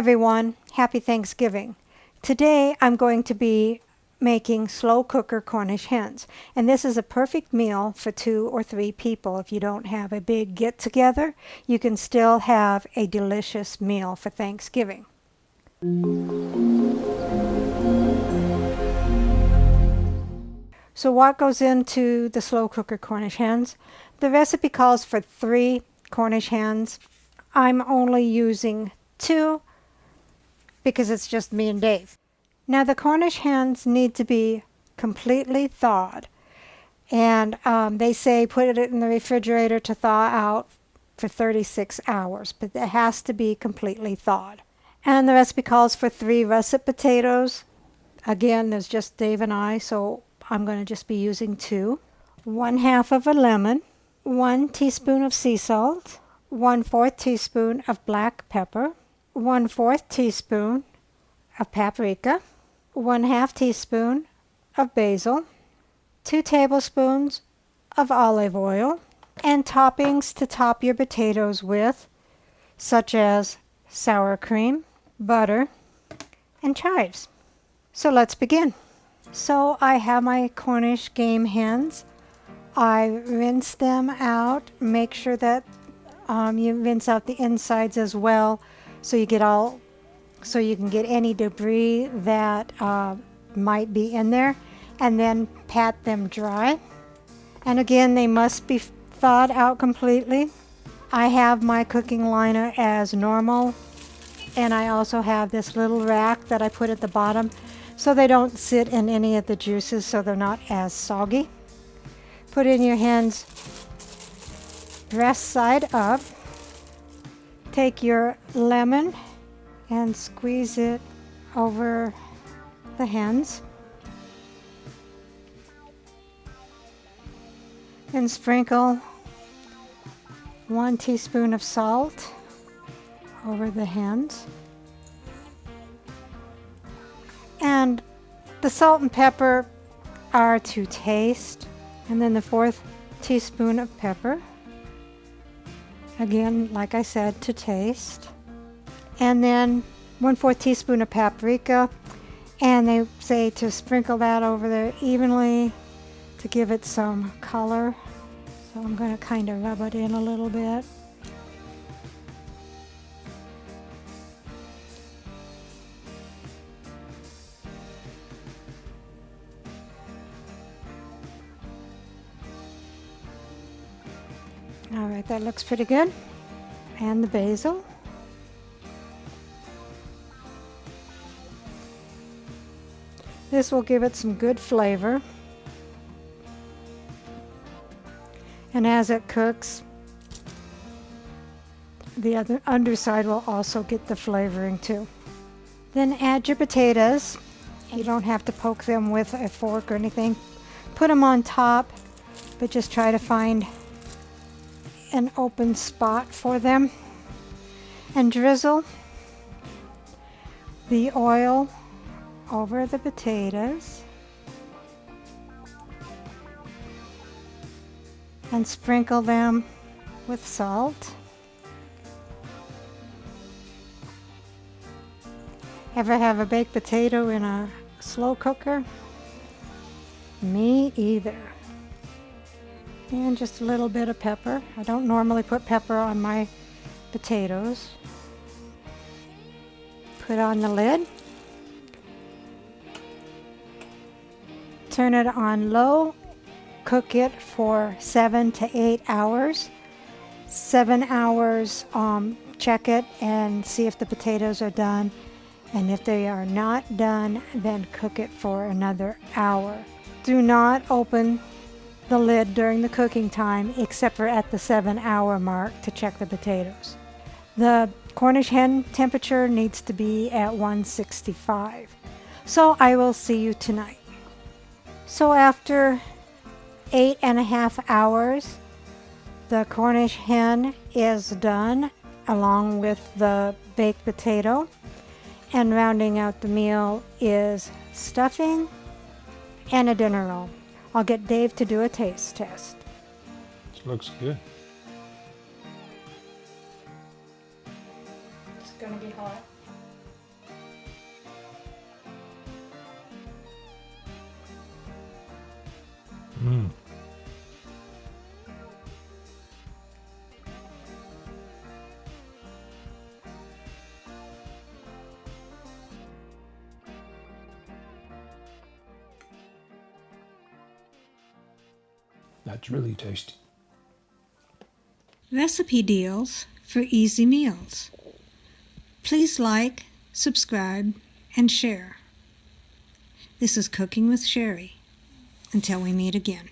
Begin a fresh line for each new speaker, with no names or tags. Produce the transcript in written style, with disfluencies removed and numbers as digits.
everyone, happy Thanksgiving. Today I'm going to be making slow cooker Cornish hens, and this is a perfect meal for 2 or 3 people. If you don't have a big get together, you can still have a delicious meal for Thanksgiving. So what goes into the slow cooker Cornish hens? The recipe calls for 3 Cornish hens. I'm only using 2 because it's just me and Dave. Now the Cornish hens need to be completely thawed, and they say put it in the refrigerator to thaw out for 36 hours, but it has to be completely thawed. And the recipe calls for 3 russet potatoes. Again, there's just Dave and I, so I'm going to just be using 2. 1/2 of a lemon, 1 teaspoon of sea salt, 1/4 teaspoon of black pepper, 1/4 teaspoon of paprika, 1/2 teaspoon of basil, 2 tablespoons of olive oil, and toppings to top your potatoes with, such as sour cream, butter, and chives. So let's begin. So I have my Cornish game hens. I rinse them out. Make sure that you rinse out the insides as well, so you can get any debris that might be in there, and then pat them dry. And again, they must be thawed out completely. I have my cooking liner as normal, and I also have this little rack that I put at the bottom so they don't sit in any of the juices, so they're not as soggy. Put in your hens breast side up. Take your lemon and squeeze it over the hens. And sprinkle 1 teaspoon of salt over the hens. And the salt and pepper are to taste. And then the 4th teaspoon of pepper. Again, like I said, to taste. And then 1/4 teaspoon of paprika. And they say to sprinkle that over there evenly to give it some color. So I'm going to kind of rub it in a little bit. All right, that looks pretty good. And the basil. This will give it some good flavor. And as it cooks, the other underside will also get the flavoring too. Then add your potatoes. You don't have to poke them with a fork or anything. Put them on top, but just try to find an open spot for them. And drizzle the oil over the potatoes. And sprinkle them with salt. Ever have a baked potato in a slow cooker? Me either. And just a little bit of pepper. I don't normally put pepper on my potatoes. Put on the lid. Turn it on low. Cook it for 7 to 8 hours. 7 hours, check it and see if the potatoes are done. And if they are not done, then cook it for another hour. Do not open the lid during the cooking time, except for at the 7-hour mark to check the potatoes. The Cornish hen temperature needs to be at 165. So I will see you tonight. So after 8.5 hours, the Cornish hen is done, along with the baked potato. And rounding out the meal is stuffing and a dinner roll. I'll get Dave to do a taste test.
This looks good.
It's going to be hot.
Mm. That's really tasty.
Recipe deals for easy meals. Please like, subscribe, and share. This is Cooking with Sherry. Until we meet again.